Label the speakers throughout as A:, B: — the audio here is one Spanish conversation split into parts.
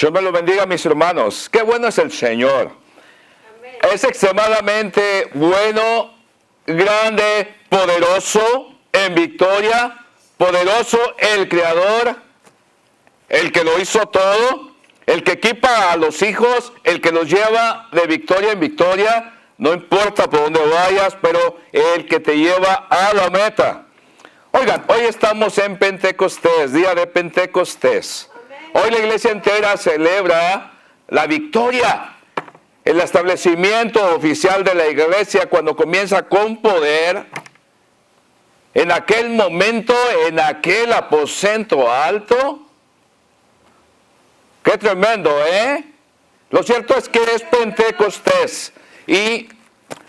A: Dios me lo bendiga, mis hermanos. Qué bueno es el Señor.
B: Amén.
A: Es extremadamente bueno, grande, poderoso en victoria, poderoso el Creador, el que lo hizo todo, el que equipa a los hijos, el que los lleva de victoria en victoria, no importa por dónde vayas, pero el que te lleva a la meta. Oigan, hoy estamos en Pentecostés, día de Pentecostés. Hoy la iglesia entera celebra la victoria, el establecimiento oficial de la iglesia cuando comienza con poder. En aquel momento, en aquel aposento alto. Qué tremendo, ¿eh? Lo cierto es que es Pentecostés. Y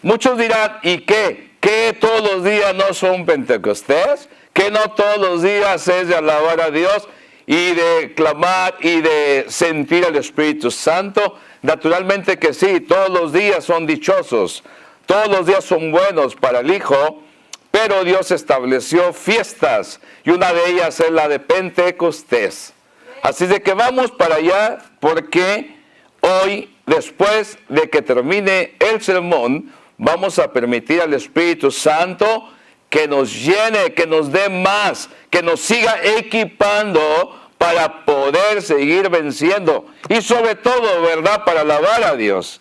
A: muchos dirán, ¿y qué? ¿Que todos los días no son Pentecostés? ¿Que no todos los días es de alabar a Dios y de clamar y de sentir el Espíritu Santo? Naturalmente que sí, todos los días son dichosos. Todos los días son buenos para el Hijo. Pero Dios estableció fiestas y una de ellas es la de Pentecostés. Así de que vamos para allá porque hoy, después de que termine el sermón, vamos a permitir al Espíritu Santo que nos llene, que nos dé más, que nos siga equipando para poder seguir venciendo. Y sobre todo, ¿verdad?, para alabar a Dios.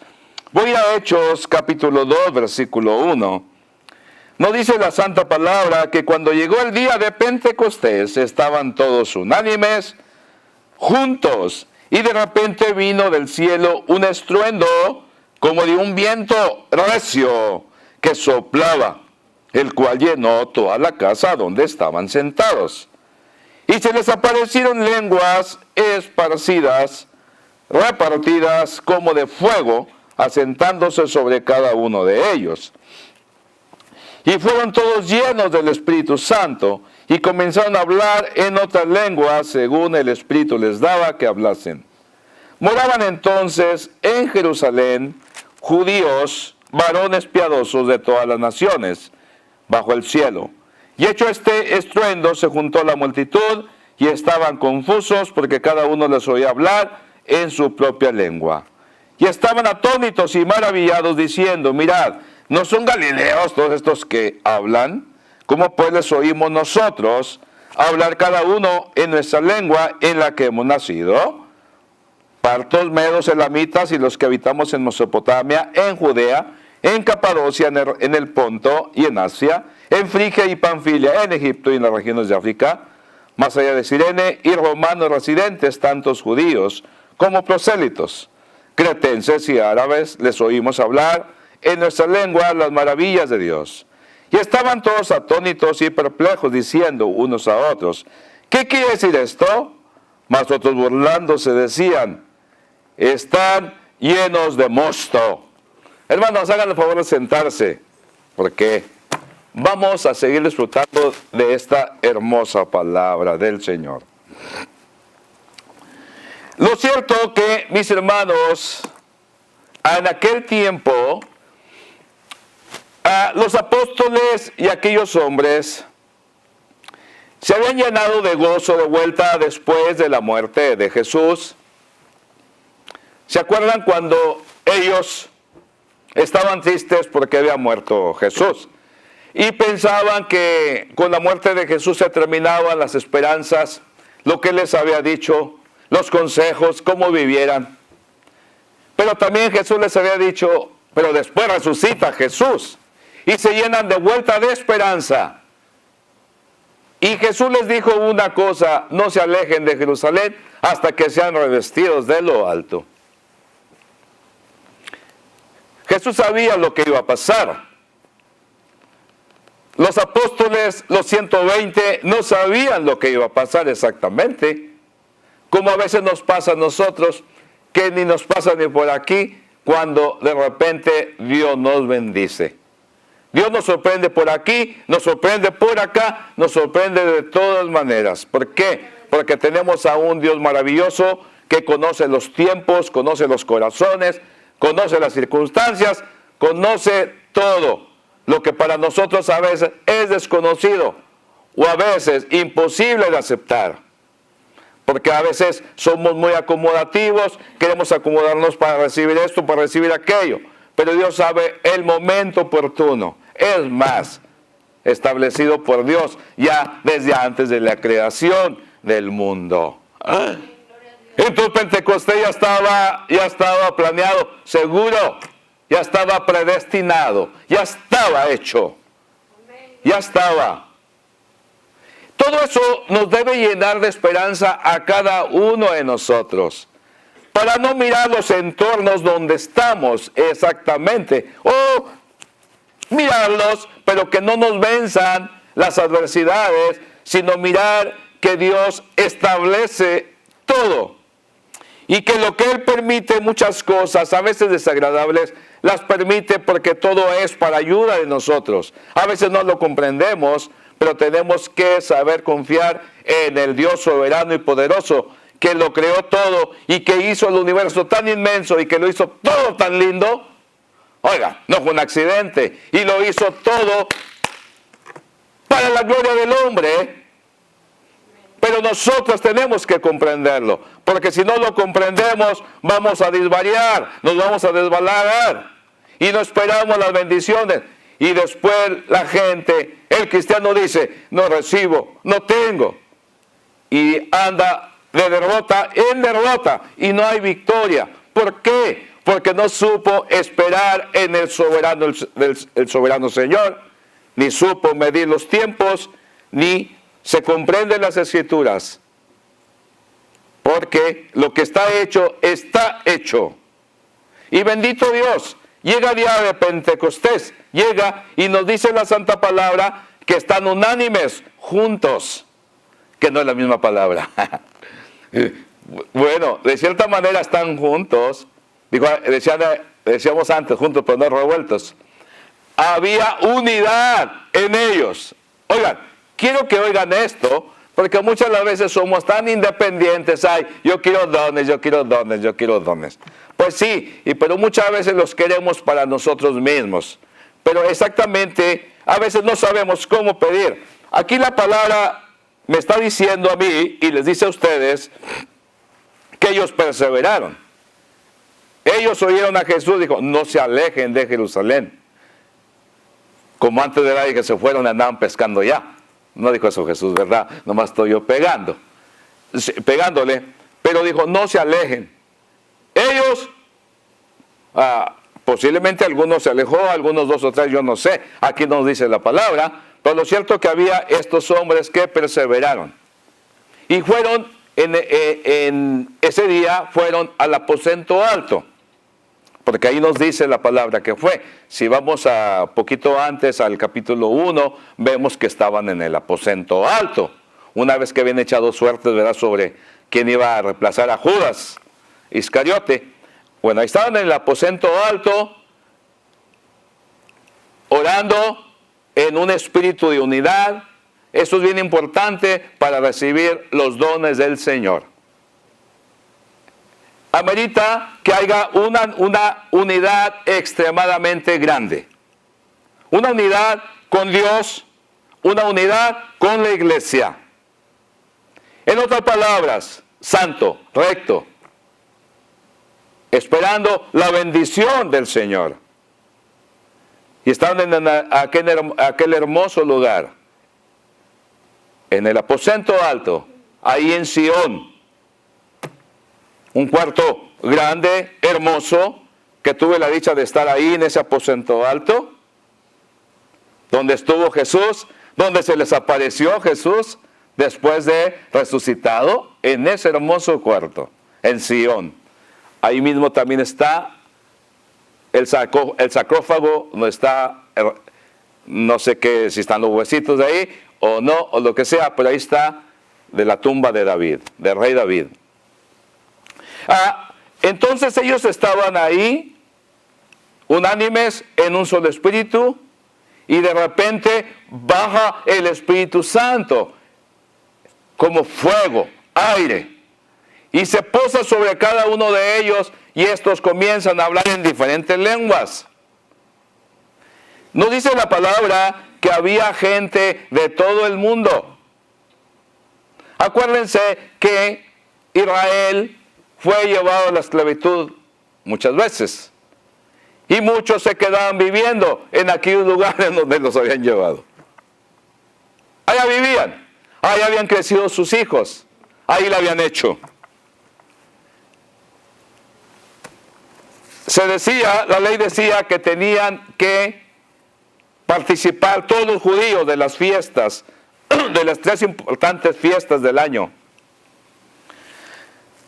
A: Voy a Hechos capítulo 2, versículo 1. ¿No dice la Santa Palabra que cuando llegó el día de Pentecostés estaban todos unánimes, juntos, y de repente vino del cielo un estruendo como de un viento recio que soplaba, el cual llenó toda la casa donde estaban sentados? Y se les aparecieron lenguas esparcidas, repartidas como de fuego, asentándose sobre cada uno de ellos. Y fueron todos llenos del Espíritu Santo, y comenzaron a hablar en otras lenguas, según el Espíritu les daba que hablasen. Moraban entonces en Jerusalén judíos, varones piadosos de todas las naciones, bajo el cielo. Y hecho este estruendo, se juntó la multitud, y estaban confusos, porque cada uno les oía hablar en su propia lengua. Y estaban atónitos y maravillados, diciendo, mirad, ¿no son galileos todos estos que hablan? ¿Cómo pues les oímos nosotros hablar cada uno en nuestra lengua en la que hemos nacido? Partos, medos, elamitas y los que habitamos en Mesopotamia, en Judea, en Capadocia, en el Ponto y en Asia, en Frigia y Panfilia, en Egipto y en las regiones de África, más allá de Cirene, y romanos residentes, tantos judíos como prosélitos, cretenses y árabes, les oímos hablar en nuestra lengua las maravillas de Dios. Y estaban todos atónitos y perplejos, diciendo unos a otros, ¿qué quiere decir esto? Mas otros burlándose decían, están llenos de mosto. Hermanos, hagan el favor de sentarse, porque vamos a seguir disfrutando de esta hermosa palabra del Señor. Lo cierto que, mis hermanos, en aquel tiempo, los apóstoles y aquellos hombres se habían llenado de gozo de vuelta después de la muerte de Jesús. ¿Se acuerdan cuando ellos estaban tristes porque había muerto Jesús? Y pensaban que con la muerte de Jesús se terminaban las esperanzas, lo que les había dicho, los consejos, cómo vivieran. Pero también Jesús les había dicho, pero después resucita Jesús. Y se llenan de vuelta de esperanza. Y Jesús les dijo una cosa, no se alejen de Jerusalén hasta que sean revestidos de lo alto. Jesús sabía lo que iba a pasar. Los apóstoles, los 120, no sabían lo que iba a pasar exactamente. Como a veces nos pasa a nosotros, que ni nos pasa ni por aquí, cuando de repente Dios nos bendice. Dios nos sorprende por aquí, nos sorprende por acá, nos sorprende de todas maneras. ¿Por qué? Porque tenemos a un Dios maravilloso que conoce los tiempos, conoce los corazones, conoce las circunstancias, conoce todo lo que para nosotros a veces es desconocido o a veces imposible de aceptar. porque a veces somos muy acomodativos, queremos acomodarnos para recibir esto, para recibir aquello, pero Dios sabe el momento oportuno, es más, establecido por Dios ya desde antes de la creación del mundo. Entonces Pentecostés ya estaba planeado, seguro, ya estaba predestinado, ya estaba hecho, ya estaba. Todo eso nos debe llenar de esperanza a cada uno de nosotros, para no mirar los entornos donde estamos exactamente, o mirarlos, pero que no nos venzan las adversidades, sino mirar que Dios establece todo. Y que lo que Él permite, muchas cosas, a veces desagradables, las permite porque todo es para ayuda de nosotros. A veces no lo comprendemos, pero tenemos que saber confiar en el Dios soberano y poderoso, que lo creó todo y que hizo el universo tan inmenso y que lo hizo todo tan lindo. Oiga, no fue un accidente, y lo hizo todo para la gloria del hombre. Pero nosotros tenemos que comprenderlo, porque si no lo comprendemos, vamos a desvariar, nos vamos a desbalagrar, y no esperamos las bendiciones. Y después la gente, el cristiano dice, no recibo, no tengo, y anda de derrota en derrota, y no hay victoria. ¿Por qué? Porque no supo esperar en el soberano Señor, ni supo medir los tiempos, ni se comprenden las Escrituras. Porque lo que está hecho, está hecho. Y bendito Dios, llega el día de Pentecostés, llega y nos dice la Santa Palabra que están unánimes, juntos, que no es la misma palabra. Bueno, de cierta manera están juntos. Decíamos antes, juntos pero no revueltos. Había unidad en ellos. Oigan, quiero que oigan esto, porque muchas de las veces somos tan independientes. Ay, yo quiero dones, yo quiero dones, yo quiero dones. Pues sí, pero muchas veces los queremos para nosotros mismos. Pero exactamente, a veces no sabemos cómo pedir. Aquí la palabra me está diciendo a mí, y les dice a ustedes, que ellos perseveraron. Ellos oyeron a Jesús, dijo, no se alejen de Jerusalén. Como antes de la que se fueron, andaban pescando ya. No dijo eso Jesús, ¿verdad? Nomás estoy yo pegándole. Pero dijo, no se alejen. Ellos, posiblemente algunos se alejó, algunos 2 o 3, yo no sé. Aquí nos dice la palabra. Pero lo cierto es que había estos hombres que perseveraron. Y fueron, en ese día, fueron al aposento alto. Porque ahí nos dice la palabra que fue. Si vamos a poquito antes al capítulo 1, vemos que estaban en el aposento alto. Una vez que habían echado suertes, ¿verdad?, sobre quién iba a reemplazar a Judas Iscariote. Bueno, ahí estaban en el aposento alto, orando en un espíritu de unidad. Esto es bien importante para recibir los dones del Señor. Amerita que haya una unidad extremadamente grande. Una unidad con Dios, una unidad con la iglesia. En otras palabras, santo, recto, esperando la bendición del Señor. Y están en aquel hermoso lugar, en el aposento alto, ahí en Sión. Un cuarto grande, hermoso, que tuve la dicha de estar ahí en ese aposento alto, donde estuvo Jesús, donde se les apareció Jesús después de resucitado, en ese hermoso cuarto, en Sión. Ahí mismo también está el sarcófago, no está, no sé qué, si están los huesitos de ahí o no, o lo que sea, pero ahí está, de la tumba de David, del rey David. Entonces ellos estaban ahí, unánimes en un solo espíritu, y de repente baja el Espíritu Santo como fuego, aire, y se posa sobre cada uno de ellos, y estos comienzan a hablar en diferentes lenguas. Nos dice la palabra que había gente de todo el mundo. Acuérdense que Israel fue llevado a la esclavitud muchas veces. Y muchos se quedaban viviendo en aquellos lugares donde los habían llevado. Allá vivían, allá habían crecido sus hijos, ahí lo habían hecho. La ley decía que tenían que participar todos los judíos de las fiestas, de las 3 importantes fiestas del año.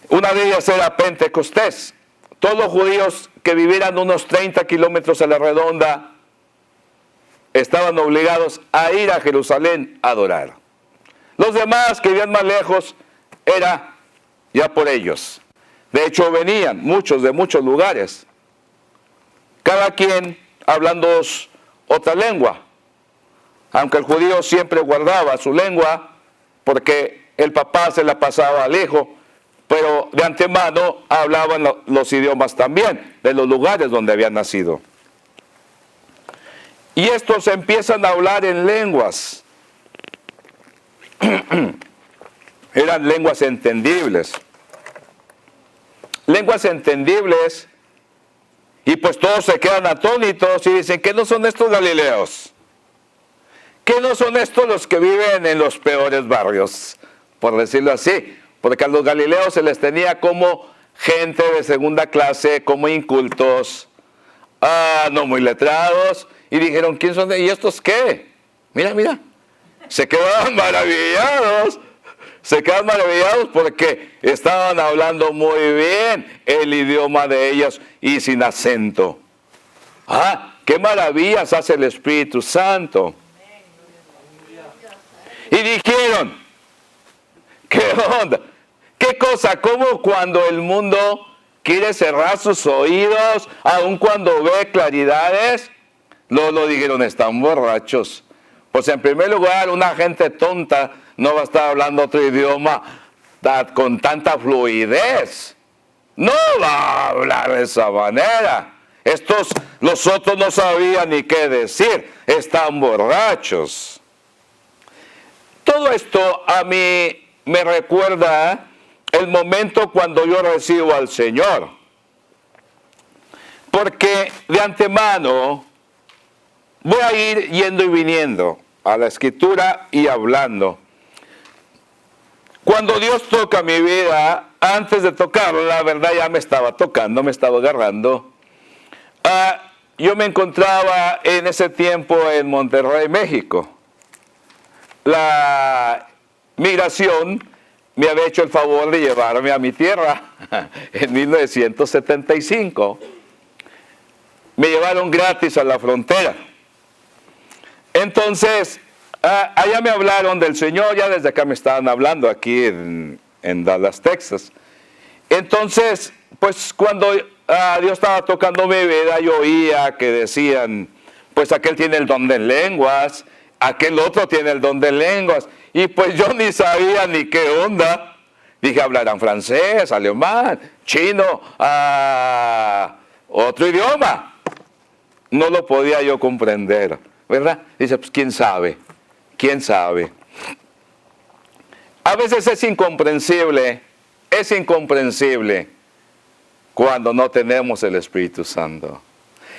A: Una de ellas era Pentecostés. Todos los judíos que vivieran unos 30 kilómetros a la redonda estaban obligados a ir a Jerusalén a adorar. Los demás que vivían más lejos era ya por ellos. De hecho venían muchos de muchos lugares, cada quien hablando otra lengua, aunque el judío siempre guardaba su lengua porque el papá se la pasaba al hijo, pero de antemano hablaban los idiomas también de los lugares donde habían nacido. Y estos empiezan a hablar en lenguas. Eran lenguas entendibles. Lenguas entendibles. Y pues todos se quedan atónitos y dicen, ¿qué no son estos galileos? ¿Qué no son estos los que viven en los peores barrios? Por decirlo así. Porque a los galileos se les tenía como gente de segunda clase, como incultos, no muy letrados. Y dijeron, ¿quién son? ¿Y estos qué? Mira, mira. Se quedaban maravillados. Se quedan maravillados porque estaban hablando muy bien el idioma de ellos y sin acento. ¡Qué maravillas hace el Espíritu Santo! Y dijeron, ¿qué onda? ¿Qué cosa? ¿Cómo cuando el mundo quiere cerrar sus oídos, aun cuando ve claridades? Lo dijeron, están borrachos. Pues en primer lugar, una gente tonta no va a estar hablando otro idioma con tanta fluidez. No va a hablar de esa manera. Los otros no sabían ni qué decir. Están borrachos. Todo esto a mí me recuerda el momento cuando yo recibo al Señor. Porque de antemano voy a ir yendo y viniendo a la Escritura y hablando. Cuando Dios toca mi vida, antes de tocarla, la verdad ya me estaba tocando, me estaba agarrando. Yo me encontraba en ese tiempo en Monterrey, México. La migración me había hecho el favor de llevarme a mi tierra en 1975. Me llevaron gratis a la frontera. Entonces, allá me hablaron del Señor, ya desde acá me estaban hablando aquí en Dallas, Texas. Entonces, pues cuando Dios estaba tocando mi vida, yo oía que decían, pues aquel tiene el don de lenguas, aquel otro tiene el don de lenguas. Y pues yo ni sabía ni qué onda. Dije, hablarán francés, alemán, chino, otro idioma. No lo podía yo comprender, ¿verdad? Dice, pues quién sabe, quién sabe. A veces es incomprensible cuando no tenemos el Espíritu Santo.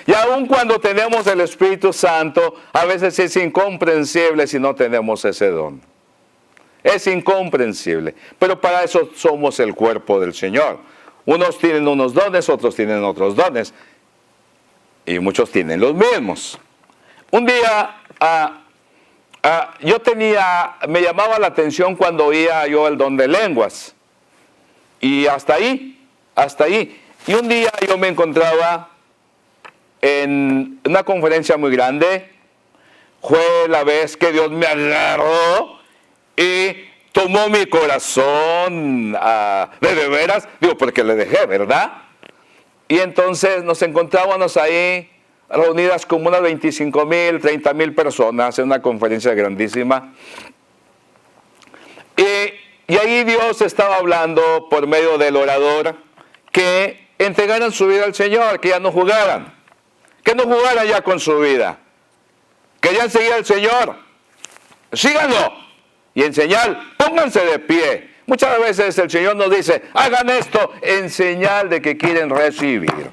A: Y aun cuando tenemos el Espíritu Santo, a veces es incomprensible si no tenemos ese don. Es incomprensible. Pero para eso somos el cuerpo del Señor. Unos tienen unos dones, otros tienen otros dones. Y muchos tienen los mismos. Un día me llamaba la atención cuando oía yo el don de lenguas. Y hasta ahí. Y un día yo me encontraba en una conferencia muy grande. Fue la vez que Dios me agarró y tomó mi corazón de veras. Digo, porque le dejé, ¿verdad? Y entonces nos encontrábamos ahí reunidas como unas 25,000, 30,000 personas en una conferencia grandísima. Y ahí Dios estaba hablando por medio del orador que entregaran su vida al Señor, que ya no jugaran. Que no jugaran ya con su vida. Querían seguir al Señor. Síganlo. Y en señal, pónganse de pie. Muchas veces el Señor nos dice, hagan esto en señal de que quieren recibir.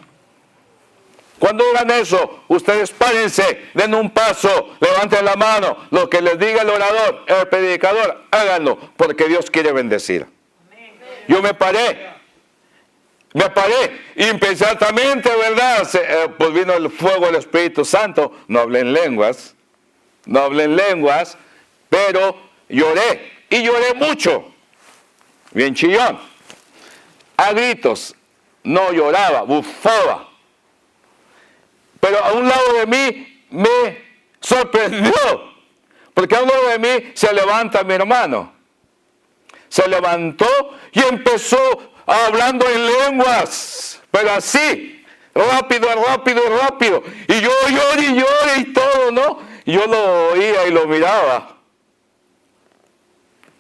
A: Cuando hagan eso, ustedes párense, den un paso, levanten la mano, lo que les diga el orador, el predicador, háganlo, porque Dios quiere bendecir. Yo me paré inmediatamente, ¿verdad? Pues vino el fuego del Espíritu Santo, no hablé en lenguas, pero lloré, y lloré mucho, bien chillón, a gritos, no lloraba, bufaba. Pero a un lado de mí me sorprendió, porque a un lado de mí se levanta mi hermano. Se levantó y empezó hablando en lenguas, pero así, rápido. Y yo lloré y todo, ¿no? Y yo lo oía y lo miraba.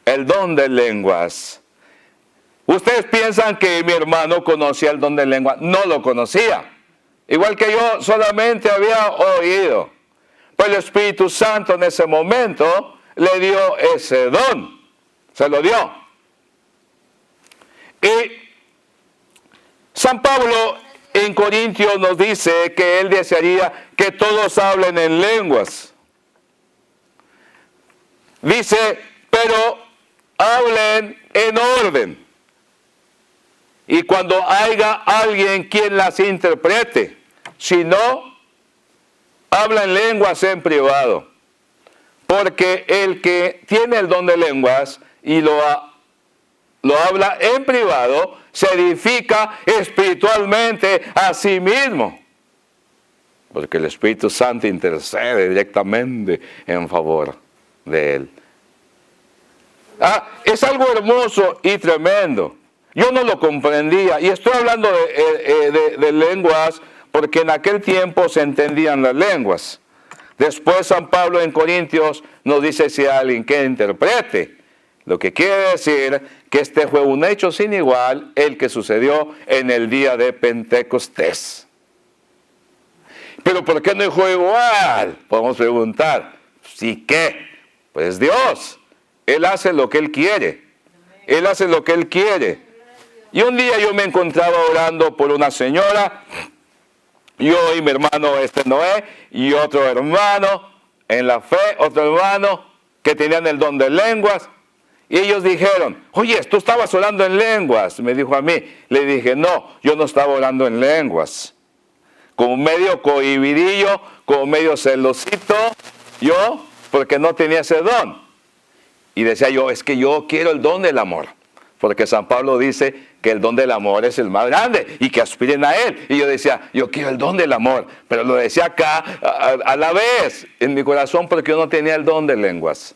A: El don de lenguas. Ustedes piensan que mi hermano conocía el don de lenguas. No lo conocía. Igual que yo solamente había oído. Pero el Espíritu Santo en ese momento le dio ese don. Se lo dio. Y San Pablo en Corintios nos dice que él desearía que todos hablen en lenguas. Dice, pero hablen en orden. Y cuando haya alguien quien las interprete, si no, habla en lenguas en privado. Porque el que tiene el don de lenguas y lo habla en privado, se edifica espiritualmente a sí mismo. Porque el Espíritu Santo intercede directamente en favor de él. Es algo hermoso y tremendo. Yo no lo comprendía, y estoy hablando de lenguas porque en aquel tiempo se entendían las lenguas. Después San Pablo en Corintios nos dice si hay alguien que interprete. Lo que quiere decir que este fue un hecho sin igual el que sucedió en el día de Pentecostés. ¿Pero por qué no fue igual? Podemos preguntar. ¿Sí qué? Pues Dios. Él hace lo que Él quiere. Él hace lo que Él quiere. Y un día yo me encontraba orando por una señora, yo y mi hermano Noé, y otro hermano en la fe, otro hermano que tenían el don de lenguas, y ellos dijeron, oye, tú estabas orando en lenguas, me dijo a mí. Le dije, no, yo no estaba orando en lenguas. Como medio cohibidillo, como medio celosito, yo, porque no tenía ese don. Y decía yo, es que yo quiero el don del amor. Porque San Pablo dice que el don del amor es el más grande y que aspiren a él. Y yo decía, yo quiero el don del amor. Pero lo decía acá a la vez en mi corazón porque yo no tenía el don de lenguas.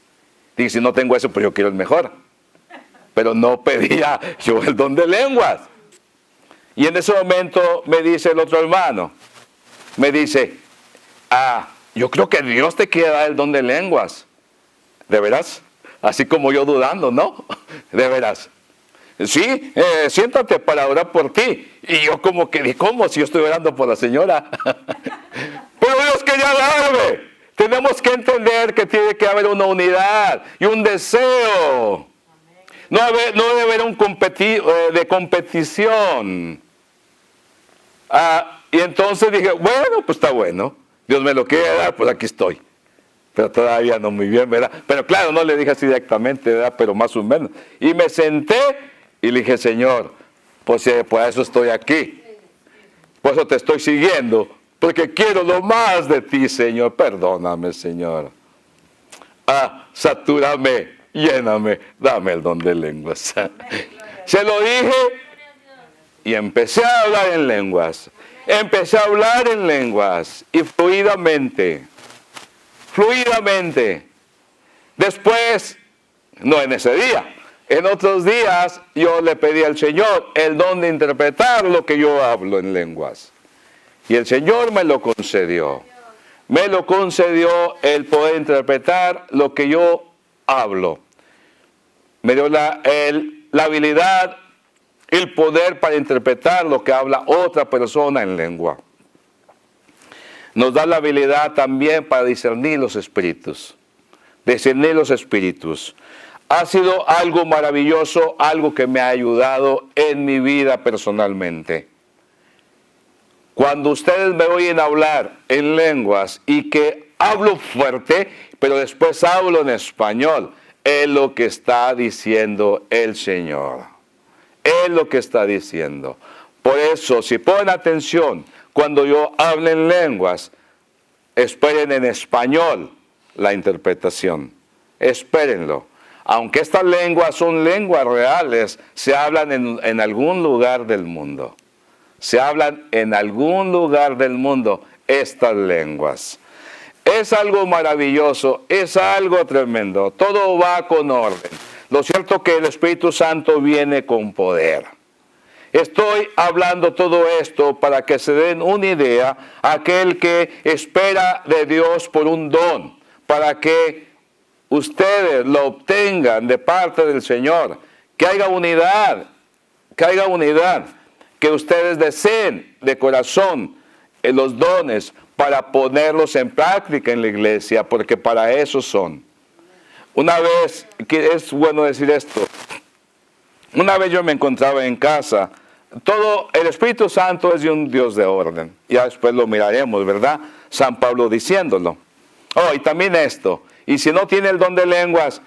A: Dije, si no tengo eso, pues yo quiero el mejor. Pero no pedía yo el don de lenguas. Y en ese momento me dice el otro hermano, me dice, yo creo que Dios te quiere dar el don de lenguas. ¿De veras? Así como yo dudando, ¿no? ¿De veras? Sí, siéntate para orar por ti. Y yo como que, ¿cómo? Si yo estoy orando por la señora. Pero Dios quería darme. Tenemos que entender que tiene que haber una unidad y un deseo. No debe haber un de competición. Y entonces dije, bueno, pues está bueno. Dios me lo quiere dar, pues aquí estoy. Pero todavía no muy bien, ¿verdad? Pero claro, no le dije así directamente, ¿verdad? Pero más o menos. Y me senté y le dije, Señor, pues por eso estoy aquí. Por eso te estoy siguiendo. Porque quiero lo más de ti, Señor. Perdóname, Señor. Satúrame, lléname, dame el don de lenguas. Se lo dije y empecé a hablar en lenguas. Empecé a hablar en lenguas y fluidamente. Después, no en ese día, en otros días yo le pedí al Señor el don de interpretar lo que yo hablo en lenguas. Y el Señor me lo concedió. Me lo concedió el poder interpretar lo que yo hablo. Me dio la habilidad, el poder para interpretar lo que habla otra persona en lengua. Nos da la habilidad también para discernir los espíritus. Discernir los espíritus. ha sido algo maravilloso, algo que me ha ayudado en mi vida personalmente. Cuando ustedes me oyen hablar en lenguas y que hablo fuerte, pero después hablo en español, es lo que está diciendo el Señor. Es lo que está diciendo. Por eso, si ponen atención, cuando yo hable en lenguas, esperen en español la interpretación. Espérenlo. Aunque estas lenguas son lenguas reales, se hablan en algún lugar del mundo. Se hablan en algún lugar del mundo estas lenguas. Es algo maravilloso, es algo tremendo. Todo va con orden. Lo cierto es que el Espíritu Santo viene con poder. Estoy hablando todo esto para que se den una idea a aquel que espera de Dios por un don, para que ustedes lo obtengan de parte del Señor, que haya unidad, que ustedes deseen de corazón los dones para ponerlos en práctica en la iglesia, porque para eso son. Una vez, que es bueno decir esto, una vez yo me encontraba en casa, el Espíritu Santo es de un Dios de orden, ya después lo miraremos, ¿verdad? San Pablo diciéndolo. Oh, y también esto, y si no tiene el don de lenguas,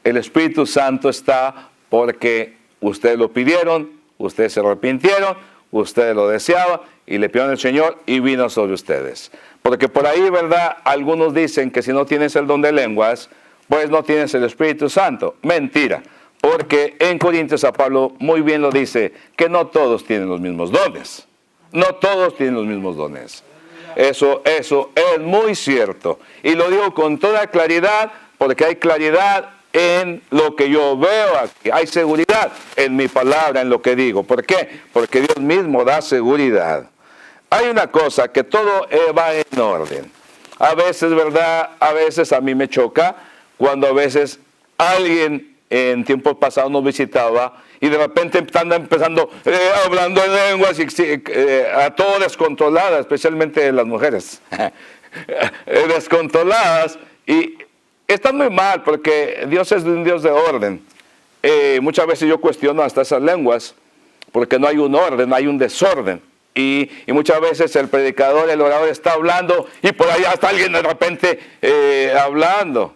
A: el Espíritu Santo está porque ustedes lo pidieron, ustedes se arrepintieron, ustedes lo deseaban y le pidieron al Señor y vino sobre ustedes. Porque por ahí, ¿verdad? Algunos dicen que si no tienes el don de lenguas, pues no tienes el Espíritu Santo. Mentira. Porque en Corintios a Pablo muy bien lo dice, que no todos tienen los mismos dones. No todos tienen los mismos dones. Eso es muy cierto. Y lo digo con toda claridad, porque hay claridad en lo que yo veo aquí. Hay seguridad en mi palabra, en lo que digo. ¿Por qué? Porque Dios mismo da seguridad. Hay una cosa, que todo va en orden. A veces, ¿verdad? A veces a mí me choca cuando a veces alguien en tiempos pasados nos visitaba y de repente están empezando hablando en lenguas a todo descontroladas, especialmente las mujeres. Descontroladas, y están muy mal porque Dios es un Dios de orden. Muchas veces yo cuestiono hasta esas lenguas porque no hay un orden, hay un desorden. Y muchas veces el predicador, el orador está hablando y por allá está alguien de repente hablando.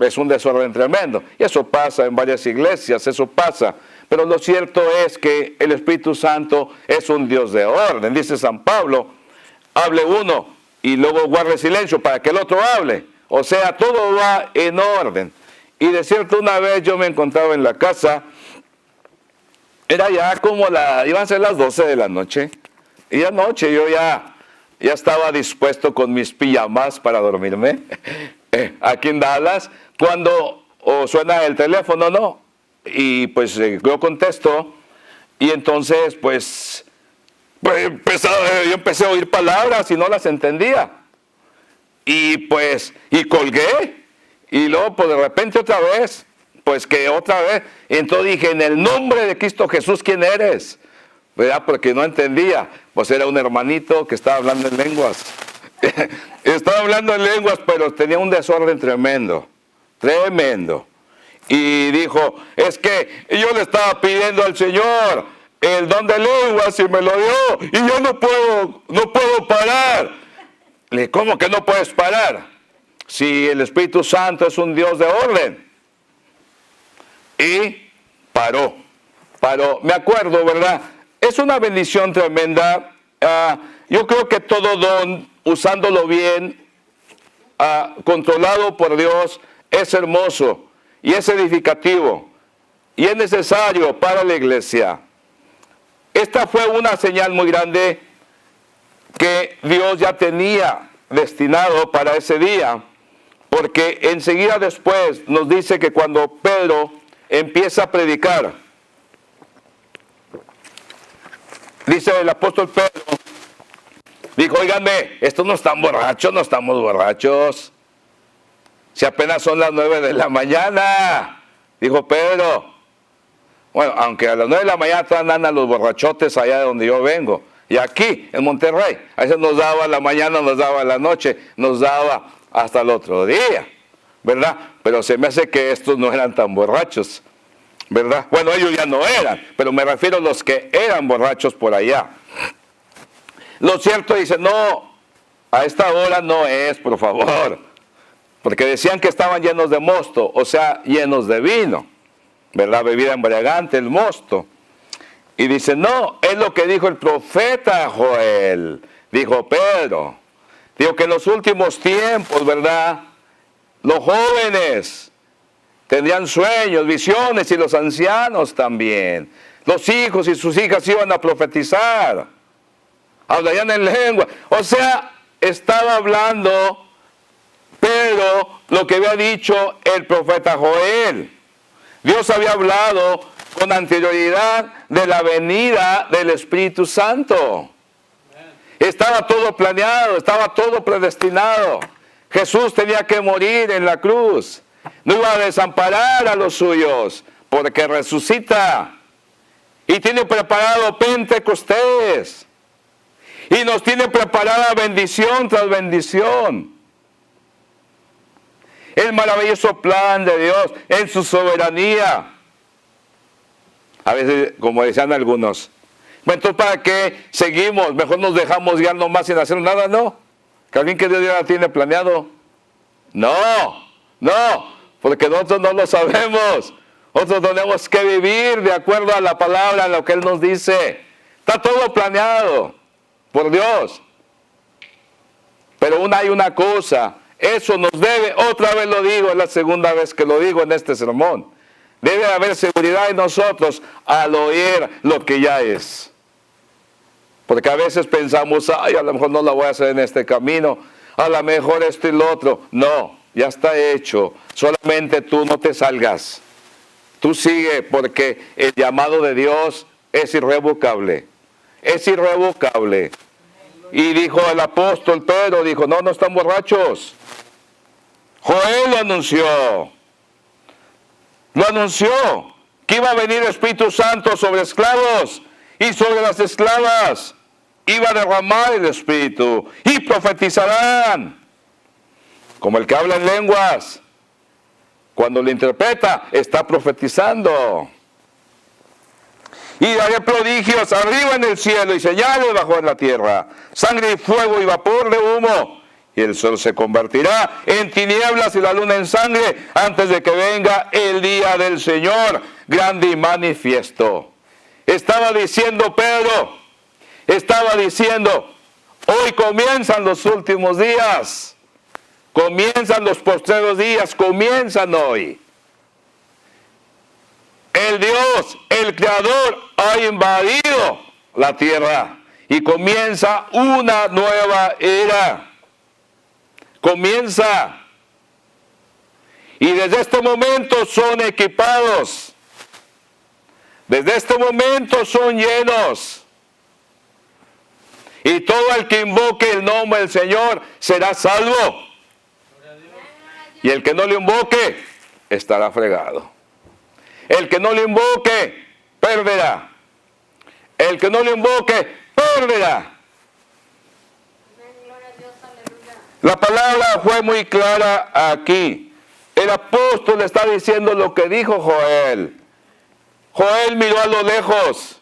A: Es un desorden tremendo. Y eso pasa en varias iglesias, eso pasa. Pero lo cierto es que el Espíritu Santo es un Dios de orden. Dice San Pablo, hable uno y luego guarde silencio para que el otro hable. O sea, todo va en orden. Y de cierto, una vez yo me encontraba en la casa, era ya como iban a ser las 12 de la noche. Y anoche yo ya estaba dispuesto con mis pijamas para dormirme, aquí en Dallas, cuando suena el teléfono, ¿no? Y pues yo contesto, y entonces pues yo empecé a oír palabras y no las entendía. Y colgué, y luego pues de repente otra vez, y entonces dije, en el nombre de Cristo Jesús, ¿quién eres? ¿Verdad? Porque no entendía, pues era un hermanito que estaba hablando en lenguas. Estaba hablando en lenguas, pero tenía un desorden tremendo. Y dijo, es que yo le estaba pidiendo al Señor el don de lenguas y me lo dio, y yo no puedo parar. Le dije, ¿cómo que no puedes parar? Si el Espíritu Santo es un Dios de orden. Y paró. Me acuerdo, ¿verdad? Es una bendición tremenda. Yo creo que todo don, usándolo bien, controlado por Dios, es hermoso y es edificativo y es necesario para la iglesia. Esta fue una señal muy grande que Dios ya tenía destinado para ese día, porque enseguida después nos dice que cuando Pedro empieza a predicar, dice el apóstol Pedro, dijo, óiganme, estos no están borrachos, no estamos borrachos. Si apenas son las 9 de la mañana, dijo Pedro. Bueno, aunque a las 9 de la mañana andan a los borrachotes allá de donde yo vengo. Y aquí, en Monterrey, a veces nos daba la mañana, nos daba la noche, nos daba hasta el otro día. ¿verdad? Pero se me hace que estos no eran tan borrachos, ¿verdad? Bueno, ellos ya no eran, pero me refiero a los que eran borrachos por allá. Lo cierto dice, no, a esta hora no es, por favor, porque decían que estaban llenos de mosto, o sea, llenos de vino, ¿verdad? Bebida embriagante, el mosto. Y dice, no, es lo que dijo el profeta Joel, dijo Pedro. Dijo que en los últimos tiempos, ¿verdad? Los jóvenes tendrían sueños, visiones, y los ancianos también. Los hijos y sus hijas iban a profetizar, hablarían en lengua. O sea, estaba hablando Pedro lo que había dicho el profeta Joel. Dios había hablado con anterioridad de la venida del Espíritu Santo. Estaba todo planeado, estaba todo predestinado. Jesús tenía que morir en la cruz. No iba a desamparar a los suyos, porque resucita. Y tiene preparado Pentecostés. Y nos tiene preparada bendición tras bendición. El maravilloso plan de Dios en su soberanía. A veces, como decían algunos, bueno, entonces ¿para qué seguimos? Mejor nos dejamos guiar nomás sin hacer nada, ¿no? Que alguien que Dios ya la tiene planeado. No, porque nosotros no lo sabemos. Nosotros tenemos que vivir de acuerdo a la palabra, a lo que Él nos dice. Está todo planeado por Dios. Pero hay una cosa, eso nos debe, otra vez lo digo, es la segunda vez que lo digo en este sermón. Debe haber seguridad en nosotros al oír lo que ya es. Porque a veces pensamos, ay, a lo mejor no la voy a hacer en este camino, a lo mejor esto y lo otro. No, ya está hecho. Solamente tú no te salgas. Tú sigue, porque el llamado de Dios es irrevocable. Es irrevocable. Y dijo el apóstol Pedro, dijo, no están borrachos. Joel lo anunció. Lo anunció, que iba a venir el Espíritu Santo sobre esclavos y sobre las esclavas. Iba a derramar el Espíritu y profetizarán. Como el que habla en lenguas, cuando lo interpreta, está profetizando. Y daré prodigios arriba en el cielo y señales bajo en la tierra, sangre y fuego y vapor de humo. Y el sol se convertirá en tinieblas y la luna en sangre antes de que venga el día del Señor, grande y manifiesto. Estaba diciendo Pedro, hoy comienzan los últimos días, comienzan los postreros días, comienzan hoy. El Dios, el Creador, ha invadido la tierra y comienza una nueva era. Comienza. Y desde este momento son equipados. Desde este momento son llenos. Y todo el que invoque el nombre del Señor será salvo. Y el que no le invoque estará fregado. El que no le invoque perderá. El que no le invoque perderá. La palabra fue muy clara aquí. El apóstol está diciendo lo que dijo Joel. Joel miró a lo lejos.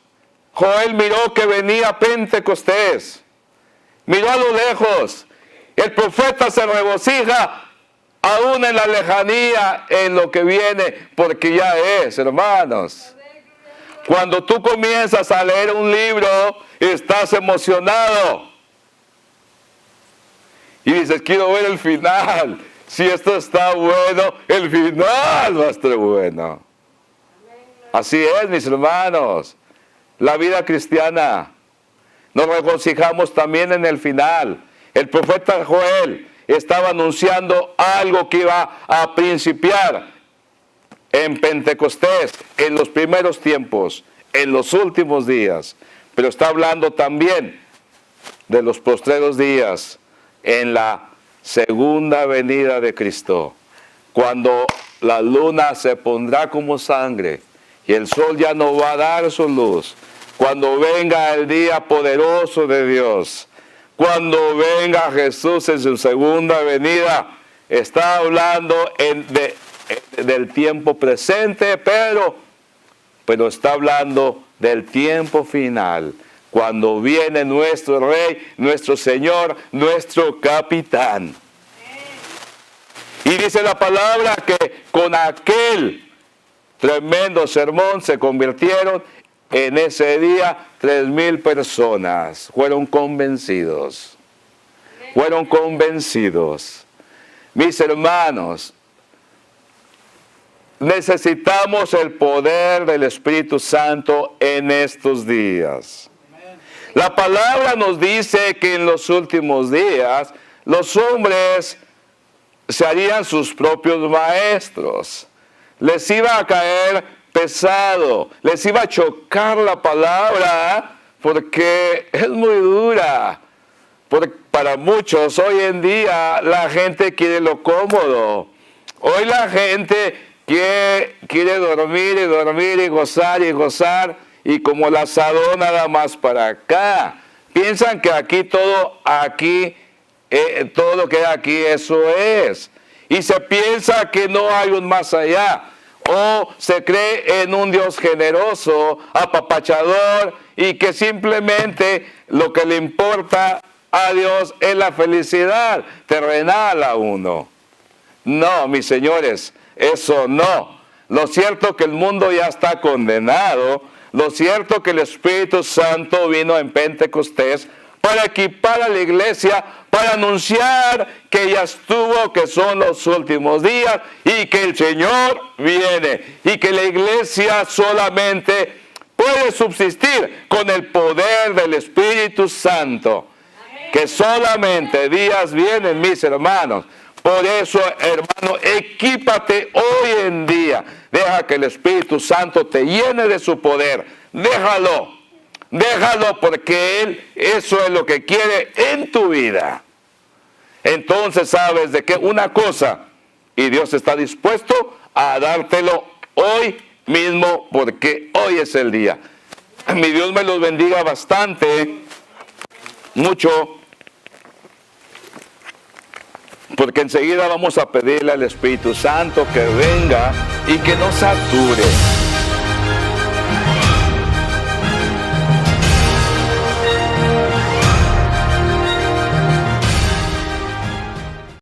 A: Joel miró que venía Pentecostés. Miró a lo lejos. El profeta se regocija aún en la lejanía en lo que viene, porque ya es, hermanos. Cuando tú comienzas a leer un libro, estás emocionado. Y dices, quiero ver el final. Si esto está bueno, el final va a estar bueno. Así es, mis hermanos. La vida cristiana. Nos regocijamos también en el final. El profeta Joel estaba anunciando algo que iba a principiar en Pentecostés, en los primeros tiempos, en los últimos días. Pero está hablando también de los postreros días, en la segunda venida de Cristo, cuando la luna se pondrá como sangre y el sol ya no va a dar su luz, cuando venga el día poderoso de Dios, cuando venga Jesús en su segunda venida, está hablando del tiempo presente, pero está hablando del tiempo final, cuando viene nuestro Rey, nuestro Señor, nuestro Capitán. Y dice la palabra que con aquel tremendo sermón se convirtieron en ese día 3,000 personas. Fueron convencidos. Fueron convencidos. Mis hermanos, necesitamos el poder del Espíritu Santo en estos días. La palabra nos dice que en los últimos días los hombres se harían sus propios maestros. Les iba a caer pesado, les iba a chocar la palabra porque es muy dura. Porque para muchos hoy en día la gente quiere lo cómodo. Hoy la gente quiere dormir y dormir y gozar y como el asadón nada más para acá. Piensan que todo lo que hay aquí eso es. Y se piensa que no hay un más allá. O se cree en un Dios generoso, apapachador, y que simplemente lo que le importa a Dios es la felicidad terrenal a uno. No, mis señores, eso no. Lo cierto es que el mundo ya está condenado. Lo cierto es que el Espíritu Santo vino en Pentecostés para equipar a la iglesia, para anunciar que ya estuvo, que son los últimos días y que el Señor viene y que la iglesia solamente puede subsistir con el poder del Espíritu Santo. Que solamente días vienen, mis hermanos. Por eso, hermano, equípate hoy en día. Deja que el Espíritu Santo te llene de su poder. Déjalo porque Él eso es lo que quiere en tu vida. Entonces sabes de qué una cosa, y Dios está dispuesto a dártelo hoy mismo porque hoy es el día. Mi Dios me los bendiga bastante, mucho, porque enseguida vamos a pedirle al Espíritu Santo que venga y que nos sature.